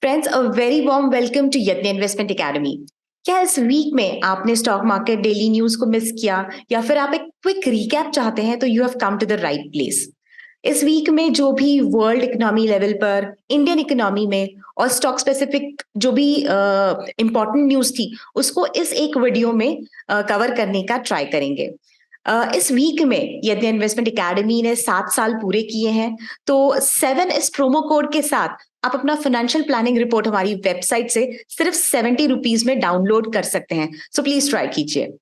Friends, a very warm welcome to Yatna investment academy. क्या इस week में आपने स्टॉक मार्केट डेली न्यूज को मिस किया या फिर आप एक क्विक रिकैप चाहते हैं तो you have come to the right place. इस वीक में जो भी वर्ल्ड इकोनॉमी लेवल पर, इंडियन इकोनॉमी में और स्टॉक स्पेसिफिक जो भी इंपॉर्टेंट न्यूज थी उसको इस एक वीडियो में कवर करने का ट्राई करेंगे। इस वीक में यदि इन्वेस्टमेंट एकेडमी ने 7 साल पूरे किए हैं तो 7 इस प्रोमो कोड के साथ आप अपना फाइनेंशियल प्लानिंग रिपोर्ट हमारी वेबसाइट से सिर्फ 70 रुपीज में डाउनलोड कर सकते हैं। सो प्लीज ट्राई कीजिए।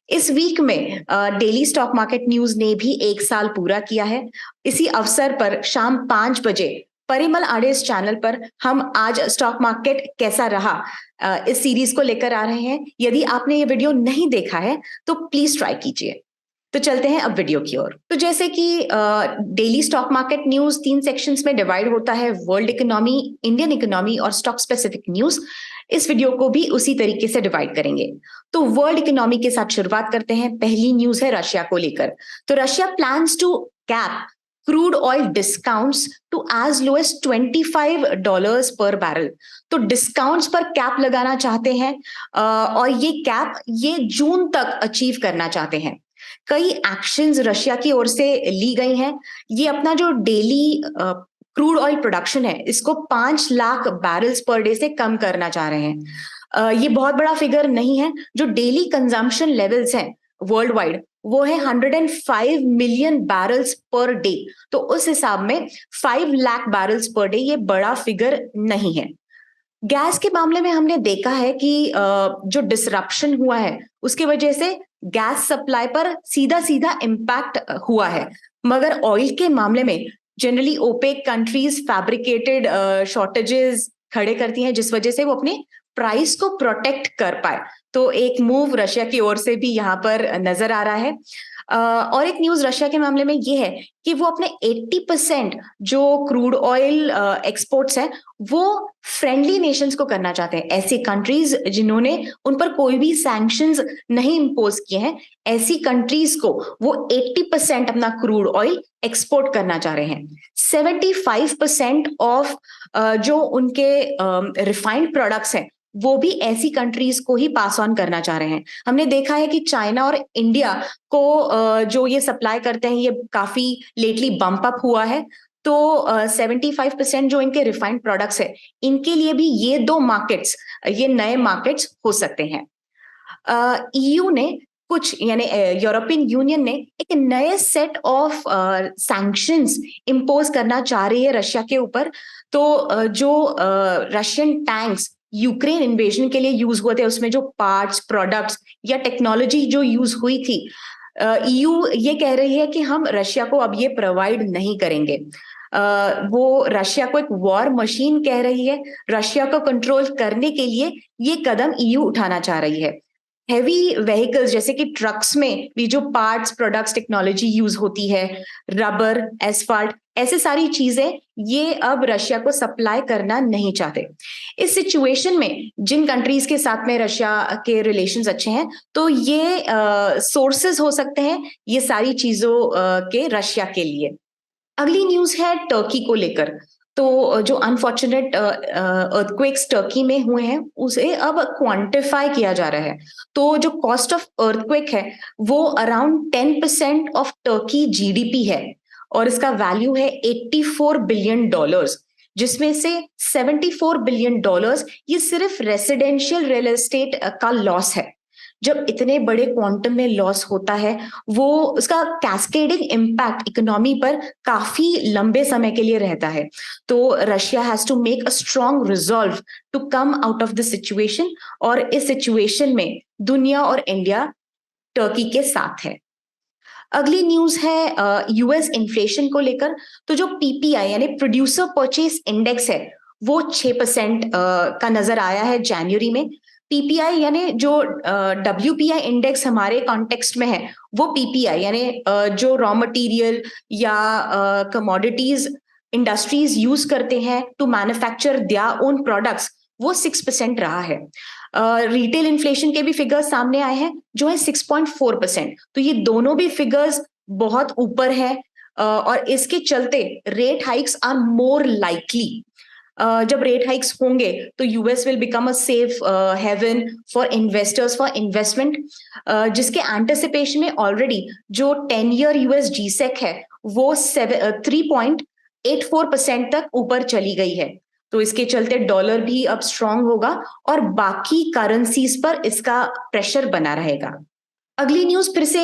इस वीक में डेली स्टॉक मार्केट न्यूज ने भी 1 साल पूरा किया है। इसी अवसर पर शाम 5 बजे परिमल आडेस चैनल पर हम आज स्टॉक मार्केट कैसा रहा इस सीरीज को लेकर आ रहे हैं। यदि आपने ये वीडियो नहीं देखा है तो प्लीज ट्राई कीजिए। तो चलते हैं अब वीडियो की ओर। तो जैसे कि daily stock market news 3 sections में डिवाइड होता है, वर्ल्ड इकोनॉमी, इंडियन इकोनॉमी और स्टॉक स्पेसिफिक न्यूज। इस वीडियो को भी उसी तरीके से डिवाइड करेंगे। तो वर्ल्ड इकोनॉमी के साथ शुरुआत करते हैं। पहली न्यूज है रशिया को लेकर। तो Russia plans to cap crude oil discounts to as low as $25 per barrel. तो डिस्काउंट्स पर कैप लगाना चाहते हैं और ये कैप ये जून तक अचीव करना चाहते हैं। कई एक्शंस रशिया की ओर से ली गई हैं। ये अपना जो डेली क्रूड ऑयल प्रोडक्शन है इसको 5 लाख बैरल्स पर डे से कम करना चाह रहे हैं। ये बहुत बड़ा फिगर नहीं है। जो डेली कंजम्पशन लेवल्स हैं वर्ल्ड वाइड वो है 105 मिलियन बैरल्स पर डे। तो उस हिसाब में 5 लाख बैरल्स पर डे ये बड़ा फिगर नहीं है। गैस के मामले में हमने देखा है कि जो डिसरप्शन हुआ है उसके वजह से गैस सप्लाई पर सीधा सीधा इम्पैक्ट हुआ है। मगर ऑयल के मामले में generally OPEC countries fabricated shortages खड़े करती हैं जिस वजह से वो अपने प्राइस को प्रोटेक्ट कर पाए। तो एक मूव रशिया की ओर से भी यहाँ पर नजर आ रहा है। और एक न्यूज रशिया के मामले में ये है कि वो अपने 80% जो क्रूड ऑयल एक्सपोर्ट्स है वो फ्रेंडली नेशंस को करना चाहते हैं। ऐसी कंट्रीज जिन्होंने उन पर कोई भी सैंक्शंस नहीं इम्पोज किए हैं, ऐसी कंट्रीज को वो 80% अपना क्रूड ऑयल एक्सपोर्ट करना चाह रहे हैं। 75% ऑफ जो उनके रिफाइंड प्रोडक्ट्स हैं वो भी ऐसी कंट्रीज को ही पास ऑन करना चाह रहे हैं। हमने देखा है कि चाइना और इंडिया को जो ये सप्लाई करते हैं ये काफी लेटली बम्प अप हुआ है। तो 75% जो इनके रिफाइंड प्रोडक्ट्स है इनके लिए भी ये दो मार्केट्स, ये नए मार्केट्स हो सकते हैं। ईयू ने कुछ यानी यूरोपियन यूनियन ने एक नए सेट ऑफ सैंक्शंस इम्पोज करना चाह रही है रशिया के ऊपर। तो जो रशियन टैंक्स यूक्रेन इन्वेजन के लिए यूज हुए थे उसमें जो पार्ट्स, प्रोडक्ट्स या टेक्नोलॉजी जो यूज हुई थी, ईयू ये कह रही है कि हम रशिया को अब ये प्रोवाइड नहीं करेंगे। वो रशिया को एक वॉर मशीन कह रही है। रशिया को कंट्रोल करने के लिए ये कदम ईयू उठाना चाह रही है। हैवी व्हीकल्स जैसे कि ट्रक्स में भी जो पार्ट्स, प्रोडक्ट्स, टेक्नोलॉजी यूज होती है, रबर, एसफाल्ट, ऐसे सारी चीजें ये अब रशिया को सप्लाई करना नहीं चाहते। इस सिचुएशन में जिन कंट्रीज के साथ में रशिया के रिलेशंस अच्छे हैं तो ये सोर्सेस हो सकते हैं ये सारी चीजों के रशिया के लिए। अगली न्यूज है टर्की को लेकर। तो जो अनफॉर्चुनेट अर्थक्वेक्स टर्की में हुए हैं उसे अब क्वांटिफाई किया जा रहा है। तो जो कॉस्ट ऑफ अर्थक्वेक है वो अराउंड 10% ऑफ टर्की जीडीपी है और इसका वैल्यू है $84 बिलियन, जिसमें से $74 बिलियन ये सिर्फ रेसिडेंशियल रियल एस्टेट का लॉस है। जब इतने बड़े क्वांटम में लॉस होता है वो उसका कैस्केडिंग इम्पैक्ट इकोनॉमी पर काफी लंबे समय के लिए रहता है। तो Russia has to make a strong resolve to come out of the situation और इस सिचुएशन में दुनिया और इंडिया टर्की के साथ है। अगली न्यूज है यूएस इन्फ्लेशन को लेकर। तो जो पीपीआई यानी प्रोड्यूसर परचेज इंडेक्स है वो 6% का नजर आया है जनवरी में। पीपीआई यानी जो डब्ल्यूपीआई इंडेक्स हमारे कॉन्टेक्स्ट में है वो पीपीआई यानी जो रॉ मटेरियल या कमोडिटीज इंडस्ट्रीज यूज करते हैं to manufacture their own products वो 6% रहा है। रिटेल इन्फ्लेशन के भी फिगर्स सामने आए हैं जो है 6.4%। तो ये दोनों भी फिगर्स बहुत ऊपर है और इसके चलते rate hikes are more likely. जब रेट हाइक्स होंगे तो US will become a safe haven for investors for investment, जिसके एंटिसिपेशन में ऑलरेडी जो 10 ईयर यूएस जीसेक है वो 3.84% तक ऊपर चली गई है। तो इसके चलते डॉलर भी अब स्ट्रांग होगा और बाकी करेंसीज पर इसका प्रेशर बना रहेगा। अगली न्यूज फिर से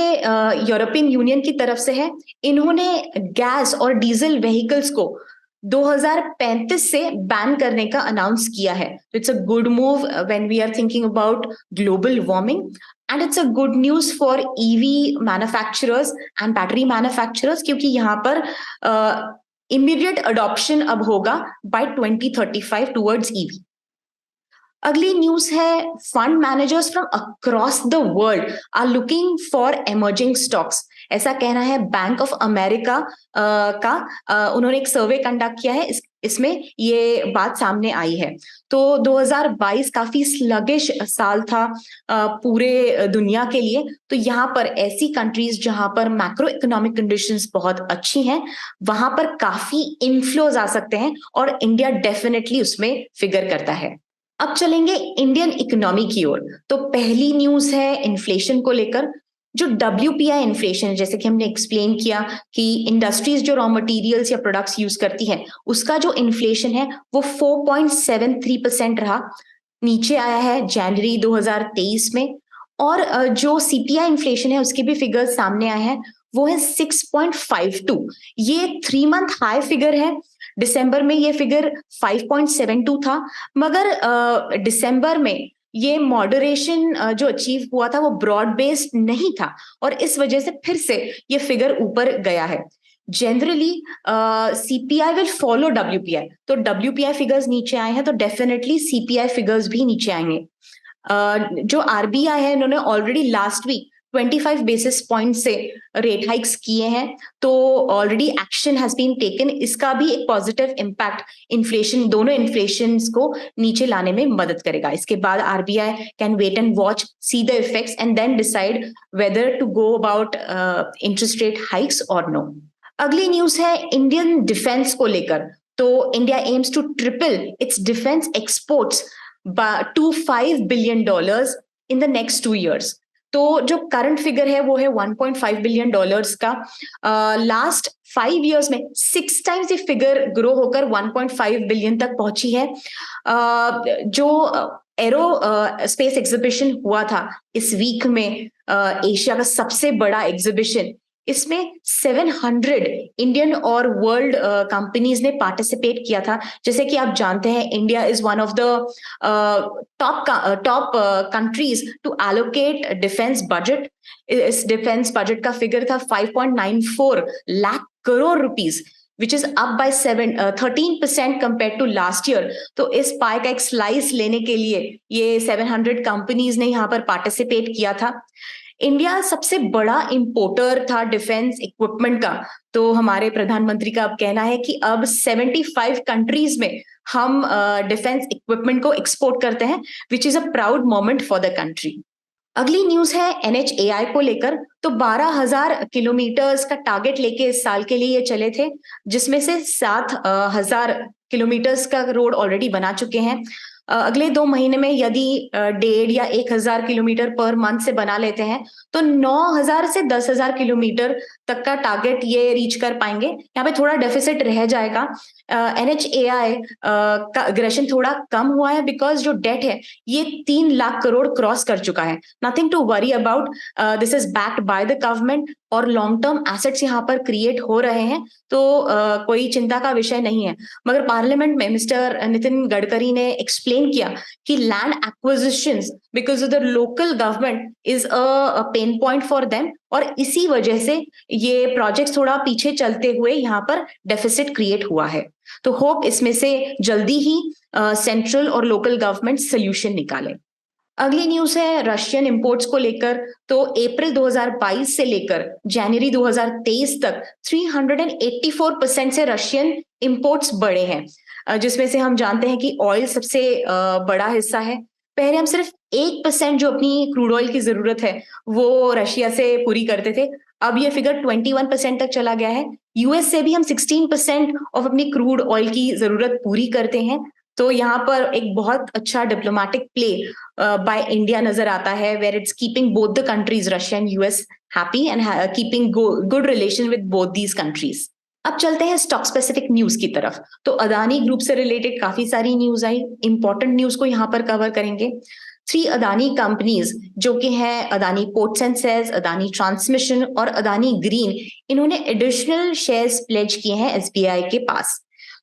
यूरोपियन यूनियन की तरफ से है। इन्होंने गैस और डीजल व्हीकल्स को 2035 से बैन करने का अनाउंस किया है। It's a good move when we are thinking about global warming, and it's a good news for EV manufacturers and battery manufacturers, क्योंकि यहाँ पर इमीडिएट अडॉप्शन अब होगा बाय 2035 टुवर्ड्स ईवी। अगली न्यूज है, fund managers from across the world are looking for emerging stocks. ऐसा कहना है बैंक ऑफ अमेरिका का। उन्होंने एक सर्वे कंडक्ट किया है, इसमें ये बात सामने आई है। तो 2022 काफी स्लगिश साल था पूरे दुनिया के लिए। तो यहाँ पर ऐसी कंट्रीज जहां पर मैक्रो इकोनॉमिक कंडीशंस बहुत अच्छी हैं, वहां पर काफी इनफ्लोज आ सकते हैं और इंडिया डेफिनेटली उसमें फिगर करता है। अब चलेंगे इंडियन इकोनॉमी की ओर। तो पहली न्यूज है इन्फ्लेशन को लेकर। जो WPI इन्फ्लेशन, जैसे कि हमने एक्सप्लेन किया कि इंडस्ट्रीज जो रॉ मटेरियल्स या प्रोडक्ट्स यूज करती है उसका जो इन्फ्लेशन है वो 4.73% रहा, नीचे आया है जनवरी 2023 में। और जो CPI इन्फ्लेशन है उसके भी फिगर्स सामने आए हैं, वो है 6.52। ये 3 मंथ हाई फिगर है। दिसंबर में ये फिगर 5.72 था, मगर दिसंबर में ये मॉडरेशन जो अचीव हुआ था वो ब्रॉड बेस्ड नहीं था और इस वजह से फिर से ये फिगर ऊपर गया है। Generally CPI will follow WPI, तो WPI फिगर्स नीचे आए हैं तो डेफिनेटली CPI फिगर्स भी नीचे आएंगे। जो RBI है इन्होंने already last week 25 basis point से रेट हाइक्स किए हैं, तो already action has been taken. इसका भी एक पॉजिटिव इम्पैक्ट इन्फ्लेशन, दोनों इन्फ्लेशन को नीचे लाने में मदद करेगा। इसके बाद RBI can wait and watch, see the effects and then decide whether to go about interest rate hikes और नो। अगली न्यूज है इंडियन डिफेंस को लेकर। तो India aims to triple it's defence exports to $5 billion in the next 2 years। तो जो current figure है वो है $1.5 बिलियन का। लास्ट 5 years में 6 times ये फिगर ग्रो होकर 1.5 बिलियन तक पहुंची है। जो एरो स्पेस एग्जीबिशन हुआ था इस वीक में, एशिया का सबसे बड़ा एग्जीबिशन, इसमें 700 इंडियन और वर्ल्ड कंपनीज ने पार्टिसिपेट किया था। जैसे कि आप जानते हैं India is one of the top countries to allocate defence budget. इस डिफेंस बजट का फिगर था 5.94 lakh crore rupees, which is up by 13% compare to last year. तो इस पाई का एक स्लाइस लेने के लिए ये 700 कंपनीज ने यहाँ पर पार्टिसिपेट किया था। इंडिया सबसे बड़ा इंपोर्टर था डिफेंस इक्विपमेंट का। तो हमारे प्रधानमंत्री का अब कहना है कि अब 75 कंट्रीज में हम डिफेंस इक्विपमेंट को एक्सपोर्ट करते हैं, which is a proud moment for the country. अगली न्यूज है NHAI को लेकर। तो 12,000 किलोमीटर्स का टारगेट लेके इस साल के लिए ये चले थे, जिसमें से 7,000 किलोमीटर्स का रोड ऑलरेडी बना चुके हैं। अगले 2 महीने में यदि 1.5 या 1,000 किलोमीटर पर मंथ से बना लेते हैं तो 9,000 से 10,000 किलोमीटर तक का टारगेट ये रीच कर पाएंगे। यहाँ पे थोड़ा डेफिसिट रह जाएगा। NHAI का अग्रेशन थोड़ा कम हुआ है बिकॉज जो डेट है ये 3 लाख करोड़ क्रॉस कर चुका है। Nothing to worry about, this is backed by the government और लॉन्ग टर्म एसेट्स यहाँ पर क्रिएट हो रहे हैं, तो कोई चिंता का विषय नहीं है। मगर पार्लियामेंट में मिस्टर नितिन गडकरी ने एक्सप्लेन किया कि land acquisitions because of the local government is a pain point for them, और इसी वजह से ये प्रोजेक्ट्स थोड़ा पीछे चलते हुए यहाँ पर डेफिसिट क्रिएट हुआ है। तो होप इसमें से जल्दी ही सेंट्रल और लोकल गवर्नमेंट सोल्यूशन निकाले। अगली न्यूज है रशियन इंपोर्ट्स को लेकर। तो अप्रैल 2022 से लेकर जनवरी 2023 तक 384% से रशियन इंपोर्ट्स बढ़े हैं, जिसमें से हम जानते हैं कि ऑयल सबसे बड़ा हिस्सा है। पहले हम सिर्फ 1% जो अपनी क्रूड ऑयल की जरूरत है वो रशिया से पूरी करते थे, अब ये फिगर 21% तक चला गया है। यूएस से भी हम 16% ऑफ अपनी क्रूड ऑयल की जरूरत पूरी करते हैं। तो यहाँ पर एक बहुत अच्छा डिप्लोमेटिक प्ले बाय इंडिया नजर आता है, where it's keeping both the countries Russia and US happy and keeping good relation with both these countries. अब चलते हैं स्टॉक स्पेसिफिक न्यूज की तरफ। तो अदानी ग्रुप से रिलेटेड काफी सारी न्यूज आई, इंपॉर्टेंट न्यूज को यहाँ पर कवर करेंगे। 3 अदानी कंपनीज जो कि हैं Adani ports and sales, Adani transmission और अदानी ग्रीन, इन्होंने एडिशनल शेयर्स प्लेज किए हैं एसबीआई के पास।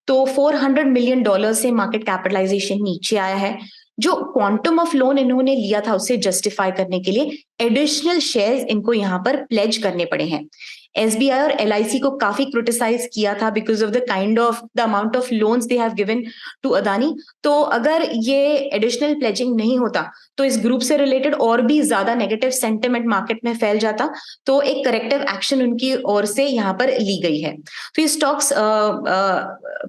तो $400 मिलियन से मार्केट कैपिटलाइजेशन नीचे आया है। जो क्वांटम ऑफ लोन इन्होंने लिया था उसे जस्टिफाई करने के लिए एडिशनल शेयर्स इनको यहाँ पर प्लेज करने पड़े हैं। एसबीआई और एलआईसी को काफी क्रिटिसाइज किया था because of the amount of loans they have given to Adani. तो अगर ये एडिशनल प्लेजिंग नहीं होता तो इस ग्रुप से रिलेटेड और भी ज्यादा नेगेटिव सेंटिमेंट मार्केट में फैल जाता, तो एक करेक्टिव एक्शन उनकी ओर से यहाँ पर ली गई है। तो ये स्टॉक्स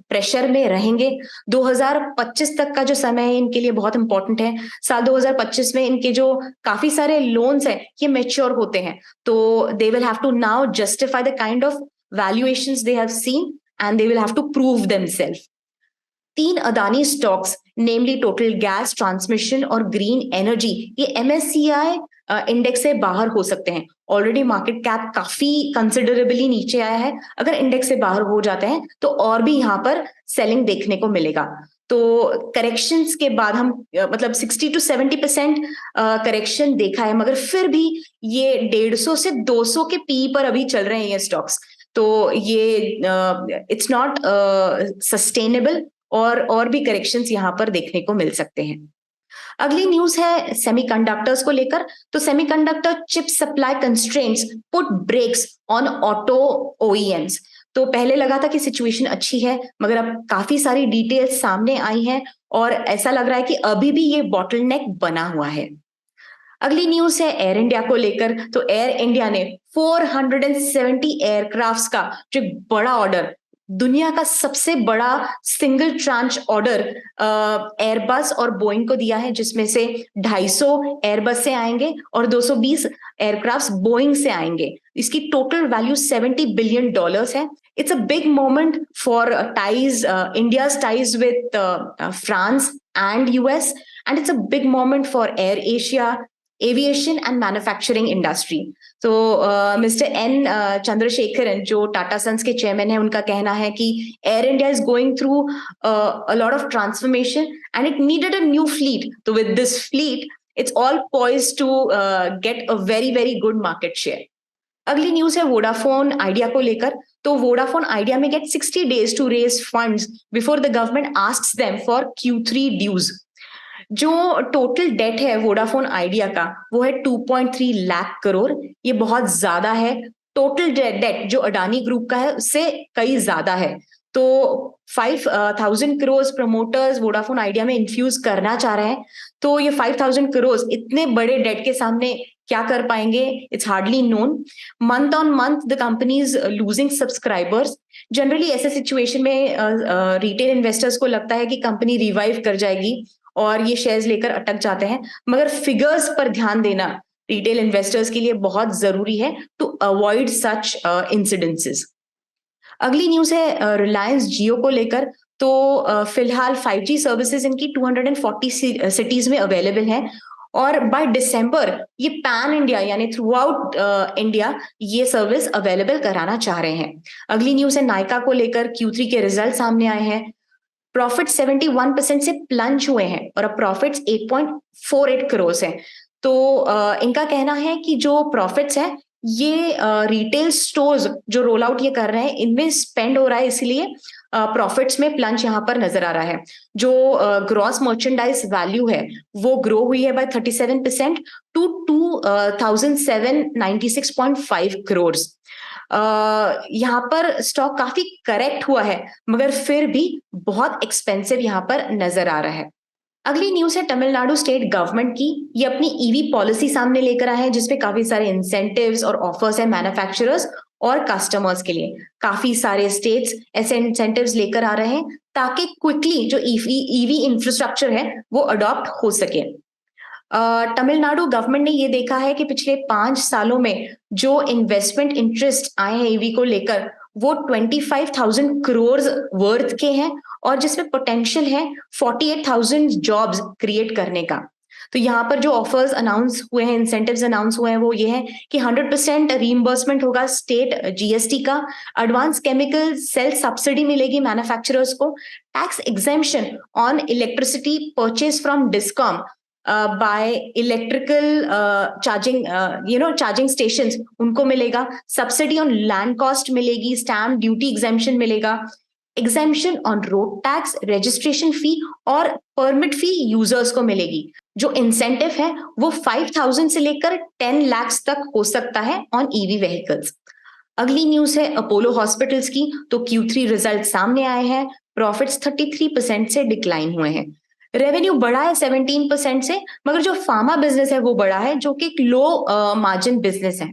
प्रेशर में रहेंगे। 2025 तक का जो समय है इनके लिए बहुत इंपॉर्टेंट है। साल 2025 में इनके जो काफी सारे लोन्स हैं ये मेच्योर होते हैं, तो they will have to now justify the kind of valuations they have seen and they will have to prove themselves. 3 Adani stocks namely total gas, transmission और ग्रीन एनर्जी ये एमएससीआई इंडेक्स से बाहर हो सकते हैं। ऑलरेडी मार्केट कैप काफी considerably नीचे आया है, अगर इंडेक्स से बाहर हो जाते हैं तो और भी यहाँ पर सेलिंग देखने को मिलेगा। तो करेक्शंस के बाद हम मतलब 60 to 70% करेक्शन देखा है, मगर फिर भी ये 150 से 200 के पी पर अभी चल रहे हैं ये स्टॉक्स। तो ये इट्स नॉट सस्टेनेबल और भी करेक्शंस यहाँ पर देखने को मिल सकते हैं। अगली न्यूज है सेमीकंडक्टर्स को लेकर। तो semiconductor chip supply constraints put breaks on auto OEMs. तो पहले लगा था कि सिचुएशन अच्छी है, मगर अब काफी सारी डिटेल्स सामने आई हैं और ऐसा लग रहा है कि अभी भी ये बॉटलनेक बना हुआ है। अगली न्यूज है एयर इंडिया को लेकर। तो एयर इंडिया ने 470 एयरक्राफ्ट्स का जो बड़ा ऑर्डर, दुनिया का सबसे बड़ा सिंगल ट्रांच ऑर्डर एयरबस और बोइंग को दिया है, जिसमें से 250 एयरबस से आएंगे और 220 एयरक्राफ्ट्स बोइंग से आएंगे। इसकी टोटल वैल्यू $70 बिलियन है। It's a big moment for ties, India's ties with France and US, and it's a big moment for Air Asia, aviation and manufacturing industry. तो मिस्टर एन चंद्रशेखरन जो Tata sons के chairman है, उनका कहना है कि Air India is going through a lot of transformation and it needed a new fleet. तो with this fleet it's all poised to get a very very good market share. अगली news है Vodafone Idea को लेकर। तो Vodafone Idea में get 60 days to raise funds before the government asks them for Q3 dues. जो total debt है Vodafone Idea का वो है 2.3 लाख करोड़। ये बहुत ज्यादा है। टोटल डेट जो अडानी ग्रुप का है उससे कई ज्यादा है। तो 5,000 करोड़ प्रमोटर्स वोडाफोन आइडिया में इन्फ्यूज करना चाह रहे हैं। तो ये 5,000 करोड़ इतने बड़े डेट के सामने क्या कर पाएंगे, it's hardly known. Month on month the company is losing subscribers. Generally ऐसे सिचुएशन में रिटेल इन्वेस्टर्स को लगता है कि कंपनी रिवाइव कर जाएगी और ये शेयर्स लेकर अटक जाते हैं, मगर फिगर्स पर ध्यान देना रिटेल इन्वेस्टर्स के लिए बहुत जरूरी है टू अवॉइड सच इंसिडेंसेस। अगली न्यूज है रिलायंस जियो को लेकर। तो फिलहाल 5G सर्विसेज इनकी 240 सिटीज में अवेलेबल है और बाय दिसंबर ये पैन इंडिया यानी थ्रू आउट इंडिया ये सर्विस अवेलेबल कराना चाह रहे हैं। अगली न्यूज है नायका को लेकर। Q3 के रिजल्ट सामने आए हैं। प्रॉफिट 71% से प्लंज हुए हैं और अब प्रॉफिट्स 8.48 करोड़ हैं। तो इनका कहना है कि जो प्रॉफिट्स है ये रिटेल स्टोर्स जो रोल आउट ये कर रहे हैं इनमें स्पेंड हो रहा है, इसलिए प्रॉफिट्स में प्लंज यहाँ पर नजर आ रहा है। जो ग्रॉस मर्चेंडाइज वैल्यू है वो ग्रो हुई है बाय 37% टू 2,796.5 करोड़। यहाँ पर स्टॉक काफी करेक्ट हुआ है, मगर फिर भी बहुत एक्सपेंसिव यहाँ पर नजर आ रहा है। अगली न्यूज है तमिलनाडु स्टेट गवर्नमेंट की। ये अपनी ईवी पॉलिसी सामने लेकर आए हैं जिसपे काफी सारे इंसेंटिव्स और ऑफर्स है मैन्युफैक्चरर्स और कस्टमर्स के लिए। काफी सारे स्टेट्स ऐसे इंसेंटिव्स लेकर आ रहे हैं ताकि क्विकली जो ईवी इंफ्रास्ट्रक्चर है वो अडॉप्ट हो सके। तमिलनाडु गवर्नमेंट ने ये देखा है कि पिछले 5 सालों में जो इन्वेस्टमेंट इंटरेस्ट आए हैं ईवी को लेकर, वो 25,000 करोड़ वर्थ के हैं, और जिसमें पोटेंशियल है 48,000 जॉब्स क्रिएट करने का। तो यहाँ पर जो ऑफर्स अनाउंस हुए हैं, इंसेंटिव्स अनाउंस हुए हैं, वो ये है कि 100% रीइंबर्समेंट होगा स्टेट जीएसटी का, एडवांस केमिकल सेल सब्सिडी मिलेगी मैन्युफैक्चरर्स को, tax exemption on electricity purchase from discom by electrical charging stations, उनको मिलेगा, सब्सिडी ऑन लैंड कॉस्ट मिलेगी, स्टैम्प ड्यूटी एग्जेम्पशन मिलेगा, exemption on road tax, registration fee और permit फी users को मिलेगी। जो इंसेंटिव है वो 5,000 से लेकर 10 लाख तक हो सकता है ऑन ईवी व्हीकल्स। अगली न्यूज है अपोलो हॉस्पिटल्स की। तो Q3 रिजल्ट सामने आए हैं, प्रॉफिट्स 33% से डिक्लाइन हुए हैं, रेवेन्यू बढ़ा है 17% से, मगर जो फार्मा बिजनेस है वो बढ़ा है, जो कि एक लो मार्जिन बिजनेस है।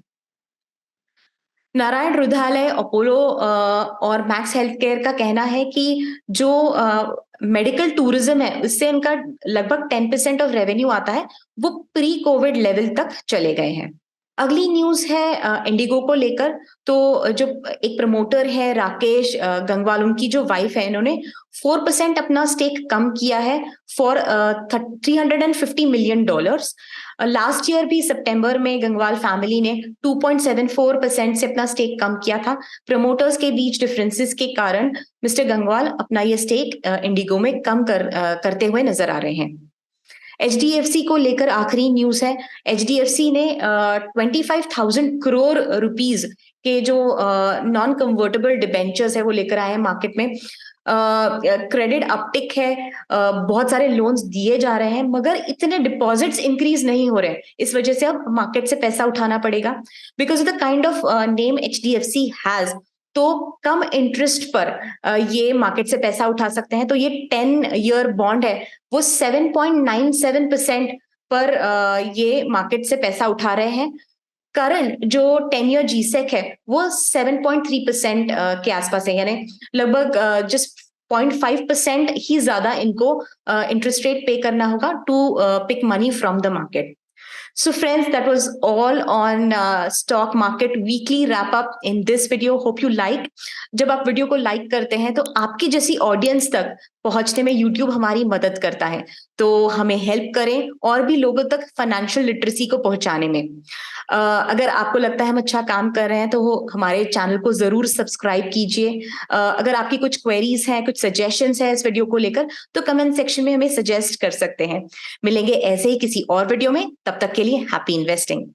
नारायण हृदयालय, अपोलो और मैक्स हेल्थ केयर का कहना है कि जो मेडिकल टूरिज्म है उससे इनका लगभग 10% ऑफ रेवेन्यू आता है, वो प्री कोविड लेवल तक चले गए हैं। अगली न्यूज है इंडिगो को लेकर। तो जो एक प्रमोटर है राकेश गंगवाल, उनकी जो वाइफ है, इन्होंने 4% अपना स्टेक कम किया है फॉर $350 मिलियन। लास्ट ईयर भी सितंबर में गंगवाल फैमिली ने 2.74% से अपना स्टेक कम किया था। प्रमोटर्स के बीच डिफरेंसेस के कारण मिस्टर गंगवाल अपना ये स्टेक इंडिगो में कम करते हुए नजर आ रहे हैं। HDFC को लेकर आखिरी न्यूज है। HDFC ने 25,000 करोड़ रुपीस के जो नॉन कन्वर्टेबल डिबेंचर्स है वो लेकर आए हैं मार्केट में। क्रेडिट अपटिक है, बहुत सारे लोन्स दिए जा रहे हैं, मगर इतने डिपॉजिट्स इंक्रीज नहीं हो रहे हैं, इस वजह से अब मार्केट से पैसा उठाना पड़ेगा। Because of the kind of name HDFC has, तो कम इंटरेस्ट पर ये मार्केट से पैसा उठा सकते हैं। तो ये 10-year बॉन्ड है, वो 7.97% पर ये मार्केट से पैसा उठा रहे हैं। करंट जो 10-year GSEC है वो 7.3% के आसपास है, यानी लगभग जस्ट 0.5% ही ज्यादा इनको इंटरेस्ट रेट पे करना होगा to pick money from the market. So friends, that was all on stock market weekly wrap up in this video. Hope you like. जब आप वीडियो को लाइक करते हैं तो आपकी जैसी ऑडियंस तक पहुंचने में YouTube हमारी मदद करता है, तो हमें हेल्प करें और भी लोगों तक फाइनेंशियल लिटरेसी को पहुंचाने में। अगर आपको लगता है हम अच्छा काम कर रहे हैं तो हमारे चैनल को जरूर सब्सक्राइब कीजिए। अगर आपकी कुछ क्वेरीज हैं, कुछ सजेशंस हैं इस वीडियो को लेकर, तो कमेंट सेक्शन में हमें सजेस्ट कर सकते हैं। मिलेंगे ऐसे ही किसी और वीडियो में, तब तक के लिए हैप्पी इन्वेस्टिंग।